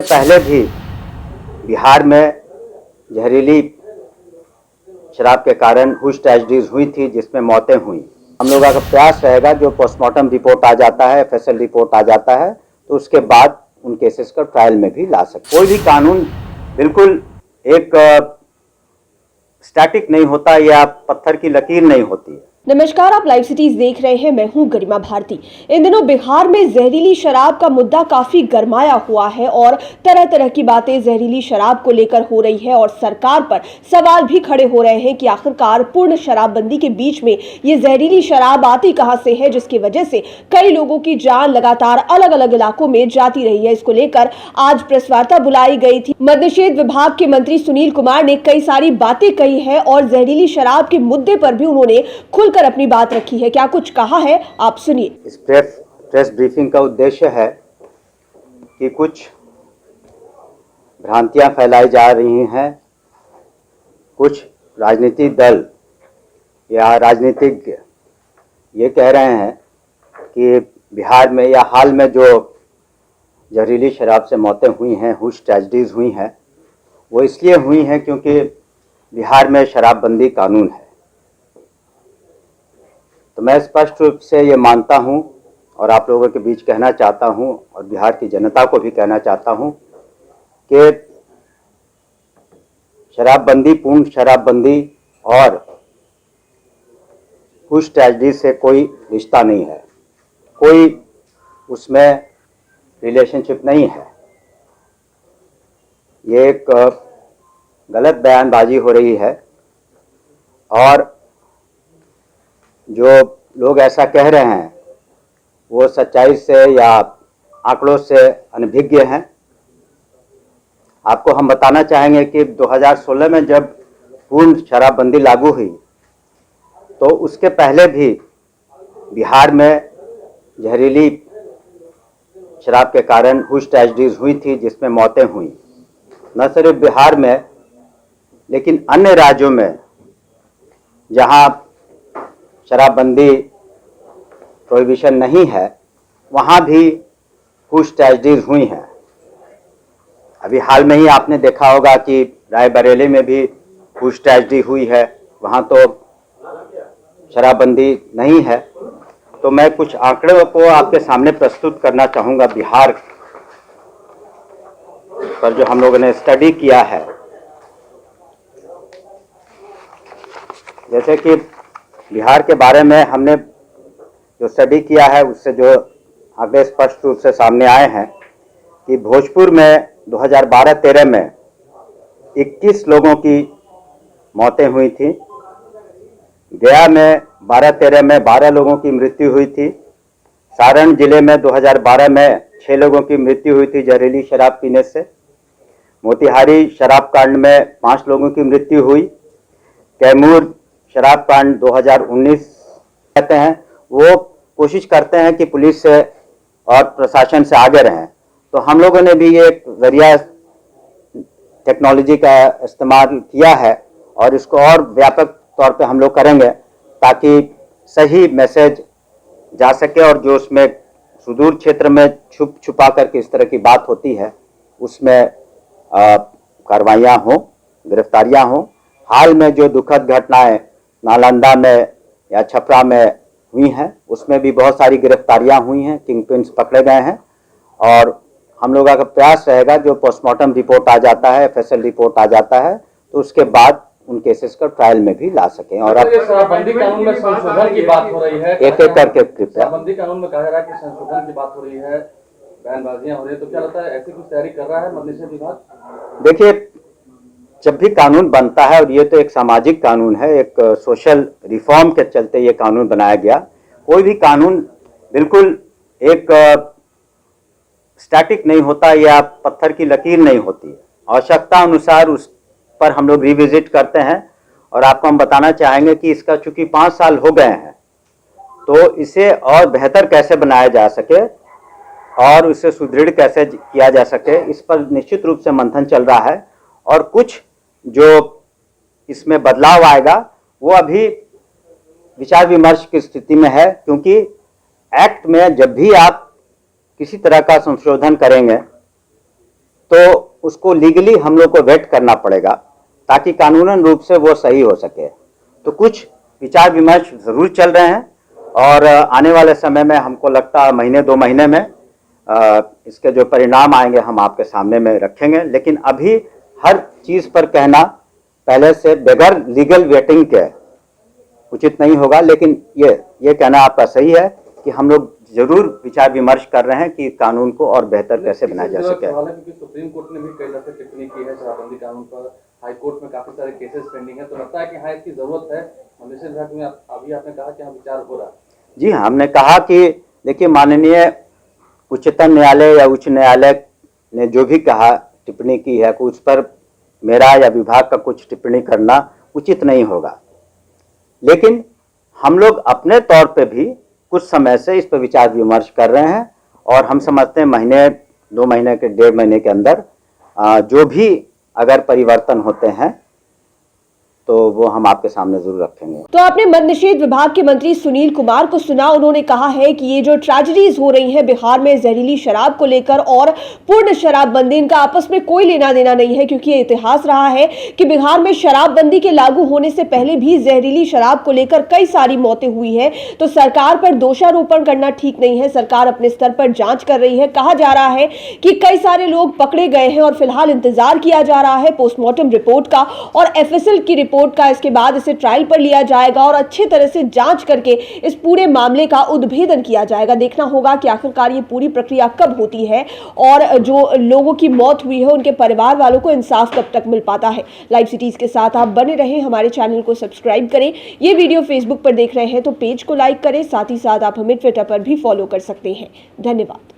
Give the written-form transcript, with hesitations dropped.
पहले भी बिहार में जहरीली शराब के कारण कुछ ट्रेजेडीज हुई थी जिसमें मौतें हुई। हम लोगों का प्रयास रहेगा जो पोस्टमार्टम रिपोर्ट आ जाता है, एफएसएल रिपोर्ट आ जाता है, तो उसके बाद उन केसेस को ट्रायल में भी ला सकते। कोई भी कानून बिल्कुल एक स्टैटिक नहीं होता या पत्थर की लकीर नहीं होती। नमस्कार, आप लाइव सिटीज देख रहे हैं। मैं हूं गरिमा भारती। इन दिनों बिहार में जहरीली शराब का मुद्दा काफी गरमाया हुआ है और तरह तरह की बातें जहरीली शराब को लेकर हो रही है और सरकार पर सवाल भी खड़े हो रहे हैं कि आखिरकार पूर्ण शराबबंदी के बीच में ये जहरीली शराब आती कहां से है, जिसकी वजह से कई लोगों की जान लगातार अलग अलग इलाकों में जाती रही है। इसको लेकर आज प्रेस वार्ता बुलाई गई थी। मद्य निषेध विभाग के मंत्री सुनील कुमार ने कई सारी बातें कही है और जहरीली शराब के मुद्दे पर भी उन्होंने खुलकर अपनी बात रखी है। क्या कुछ कहा है, आप सुनिए। इस प्रेस ब्रीफिंग का उद्देश्य है कि कुछ भ्रांतियां फैलाई जा रही हैं। कुछ राजनीतिक दल या राजनीतिज्ञ ये कह रहे हैं कि बिहार में या हाल में जो जहरीली शराब से मौतें हुई हैं, हुश ट्रेजेडीज हुई हैं, वो इसलिए हुई हैं क्योंकि बिहार में शराबबंदी कानून है। तो मैं स्पष्ट रूप से ये मानता हूँ और आप लोगों के बीच कहना चाहता हूँ और बिहार की जनता को भी कहना चाहता हूँ कि शराबबंदी, पूर्ण शराबबंदी और कुछ ट्रेजेडी से कोई रिश्ता नहीं है, कोई उसमें रिलेशनशिप नहीं है। ये एक गलत बयानबाजी हो रही है और जो लोग ऐसा कह रहे हैं वो सच्चाई से या आंकड़ों से अनभिज्ञ हैं। आपको हम बताना चाहेंगे कि 2016 में जब पूर्ण शराबबंदी लागू हुई तो उसके पहले भी बिहार में जहरीली शराब के कारण कुछ ट्रेजेडीज हुई थी जिसमें मौतें हुई। न सिर्फ बिहार में लेकिन अन्य राज्यों में जहां शराबबंदी प्रोहिबिशन नहीं है वहाँ भी कुछ ट्रेजेडीज हुई हैं। अभी हाल में ही आपने देखा होगा कि रायबरेली में भी कुछ ट्रेजेडी हुई है, वहाँ तो शराबबंदी नहीं है। तो मैं कुछ आंकड़ों को आपके सामने प्रस्तुत करना चाहूँगा बिहार पर जो हम लोगों ने स्टडी किया है। जैसे कि बिहार के बारे में हमने जो स्टडी किया है उससे जो आगे स्पष्ट रूप से सामने आए हैं कि भोजपुर में 2012-13 में 21 लोगों की मौतें हुई थी, गया में 12-13 में 12 लोगों की मृत्यु हुई थी, सारण जिले में 2012 में 6 लोगों की मृत्यु हुई थी जहरीली शराब पीने से, मोतिहारी शराब कांड में 5 लोगों की मृत्यु हुई, कैमूर शराब कांड 2019 कहते हैं। वो कोशिश करते हैं कि पुलिस से और प्रशासन से आगे रहें। तो हम लोगों ने भी ये एक जरिया टेक्नोलॉजी का इस्तेमाल किया है और इसको और व्यापक तौर पे हम लोग करेंगे ताकि सही मैसेज जा सके और जो उसमें सुदूर क्षेत्र में छुप छुपा करके इस तरह की बात होती है उसमें कार्रवाइयाँ हों, गिरफ्तारियाँ हों। हाल में जो दुखद घटनाएं नालंदा में या छपरा में हुई हैं उसमें भी बहुत सारी गिरफ्तारियां हुई हैं, किंगपिन्स पकड़े गए हैं और हम लोगों का प्रयास रहेगा जो पोस्टमार्टम रिपोर्ट आ जाता है, एफएसएल रिपोर्ट आ जाता है, तो उसके बाद उन केसेस को ट्रायल में भी ला सकें। और अब शराबबंदी कानून में संशोधन की बात हो रही है, एक एक करके कृपया। शराबबंदी कानून में कहा जा रहा है कि संशोधन की बात हो रही है, बयानबाजियां हो रही है, तो क्या लगता है ऐसी कुछ तैयारी कर रहा है मद्य निषेध विभाग? देखिए, जब भी कानून बनता है और ये तो एक सामाजिक कानून है, एक सोशल रिफॉर्म के चलते ये कानून बनाया गया। कोई भी कानून बिल्कुल एक स्टैटिक नहीं होता या पत्थर की लकीर नहीं होती। आवश्यकता अनुसार उस पर हम लोग रिविजिट करते हैं और आपको हम बताना चाहेंगे कि इसका चूंकि 5 साल हो गए हैं तो इसे और बेहतर कैसे बनाया जा सके और उसे सुदृढ़ कैसे किया जा सके, इस पर निश्चित रूप से मंथन चल रहा है। और कुछ जो इसमें बदलाव आएगा वो अभी विचार विमर्श की स्थिति में है, क्योंकि एक्ट में जब भी आप किसी तरह का संशोधन करेंगे तो उसको लीगली हम लोग को वेट करना पड़ेगा ताकि कानूनन रूप से वो सही हो सके। तो कुछ विचार विमर्श जरूर चल रहे हैं और आने वाले समय में हमको लगता है महीने 2 महीने में इसके जो परिणाम आएंगे हम आपके सामने में रखेंगे। लेकिन अभी हर चीज पर कहना पहले से बगैर लीगल वेटिंग के उचित नहीं होगा। लेकिन ये कहना आपका सही है कि हम लोग जरूर विचार विमर्श कर रहे हैं कि कानून को और बेहतर कैसे बनाया जा सके। क्योंकि सुप्रीम कोर्ट ने भी कई दफे टिप्पणी की है शराबबंदी कानून पर, हाई कोर्ट में काफी सारे केसेस पेंडिंग है, तो लगता है कि हाँ इसकी जरूरत है। मनुष्य विभाग में अभी आपने कहा कि हाँ विचार हो रहा है। जी हाँ, हमने कहा कि देखिए माननीय उच्चतम न्यायालय या उच्च न्यायालय ने जो भी कहा टिप्पणी की है उस पर मेरा या विभाग का कुछ टिप्पणी करना उचित नहीं होगा। लेकिन हम लोग अपने तौर पे भी कुछ समय से इस पर विचार विमर्श कर रहे हैं और हम समझते हैं महीने 2 महीने के 1.5 महीने के अंदर जो भी अगर परिवर्तन होते हैं तो वो हम आपके सामने जरूर रखेंगे। तो आपने मद्य निषेध विभाग के मंत्री सुनील कुमार को सुना। उन्होंने कहा है कि ये जो ट्रेजेडीज हो रही हैं बिहार में जहरीली शराब को लेकर और पूर्ण शराबबंदी, इनका आपस में कोई लेना देना नहीं है, क्योंकि ये इतिहास रहा है कि बिहार में शराबबंदी के लागू होने से पहले भी जहरीली शराब को लेकर कई सारी मौतें हुई है। तो सरकार पर दोषारोपण करना ठीक नहीं है। सरकार अपने स्तर पर जांच कर रही है। कहा जा रहा है कि कई सारे लोग पकड़े गए हैं और फिलहाल इंतजार किया जा रहा है पोस्टमार्टम रिपोर्ट का और एफएसएल की रिपोर्ट का। इसके बाद इसे ट्रायल पर लिया जाएगा और अच्छी तरह से जांच करके इस पूरे मामले का उद्भेदन किया जाएगा। देखना होगा कि आखिरकार ये पूरी प्रक्रिया कब होती है और जो लोगों की मौत हुई है उनके परिवार वालों को इंसाफ कब तक मिल पाता है। लाइव सिटीज के साथ आप बने रहें, हमारे चैनल को सब्सक्राइब करें। ये वीडियो फेसबुक पर देख रहे हैं तो पेज को लाइक करें, साथ ही साथ आप हमें ट्विटर पर भी फॉलो कर सकते हैं। धन्यवाद।